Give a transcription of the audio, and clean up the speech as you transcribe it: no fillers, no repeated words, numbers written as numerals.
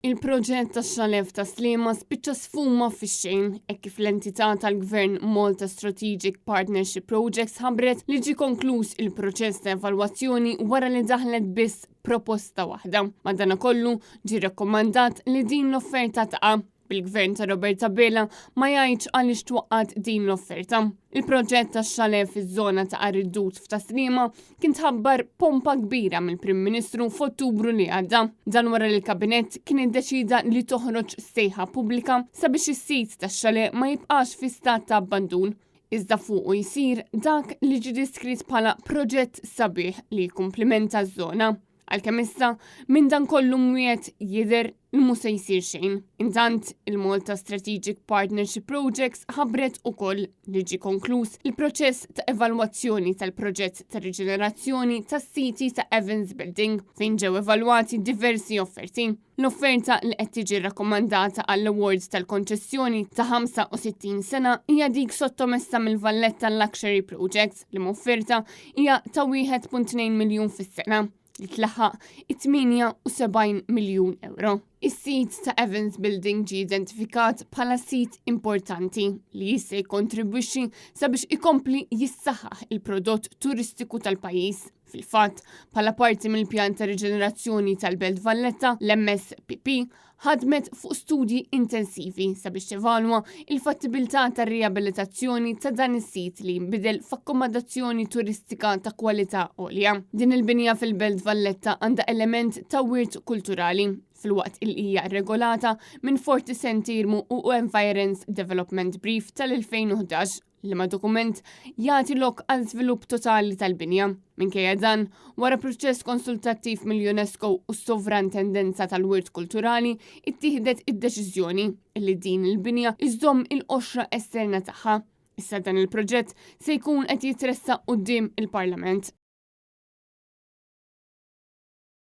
Il-proġett tax-xalef ta' Sliema spiċċa sfuma fix-xejn hekk kif l-entità tal-Gvern Malta Strategic Partnership Projects ħabbret li ġie konkluż il-proċess ta' evalwazzjoni wara li daħlet biss proposta waħda. Madankollu ġie rakkomandat li din l-offerta taqa' bil-Gvern ta' Roberta Bela ma jgħidx għaliex twaqqat din l-offerta. Il-proġett tax-xalef fiż-żona ta' Qarriddut f'Taslima kien tħabbar pompa kbira mill-Prim Ministru f'Ottubru li għadda. Dan wara li l-Kabinett kien iddeċida li toħroġ sejħa pubblika sabiex is-sit tax-xale ma jibqax fi stat ta' abbandun. Iżda fuqu jsir dak li ġie diskrit bħala proġett sabiħ li jkumplimenta ż-żona. Għalkemm issa minn dan kollu mwiet jidher li mhux se jsir xejn. Intant il-Malta Strategic Partnership Projects ħabbret ukoll li ġie konkluż il-proċess ta' evalwazzjoni tal-proġett ta' riġenerazzjoni tas-siti ta' Evans Building fejn ġew evalwati diversi offerti. L-offerta li qed tiġi rakkomandata għall-awards tal-konċessjoni ta' 65 sena hija dik sottomessa mill-Valletta Luxury Projects li m'offerta hija ta' 1.2 miljun fis-sena li tlaħħaq 78 miljun euro. Is-sit ta' Evans Building ġie identifikat bħala sit importanti li jista' jikkontribwixxi sabiex ikompli jissaħħaħ il-prodott turistiku tal-pajjiż. Fil-fatt, bħala parti mill-pjan ta' riġenerazzjoni tal-Belt Valletta, l-MSPP ħadmet fuq studji intensivi sabiex tevalwa il-fattibilità tar-riabilitazzjoni ta' dan is-sit li jinbidel f'akkomodazzjoni turistika ta' kwalità għolja. Din il-binja fil-Belt Valletta għandha element ta' wirt kulturali fil-waqt il hija regolata minn Forty Sentirmu u Environs Development Brief tal-2011 li ma' dokument jagħti lok għal żvilupp totali tal-binja. Minkejja dan, wara proċess konsultattiv mill-UNESCO u s-sovrantendenza tal-wirt kulturali, ittieħdet id-deċiżjoni li din il-binja iżdomm il-qoxra esterna tagħha. Issa dan il-proġett se jkun qed jitressaq quddiem il-Parlament.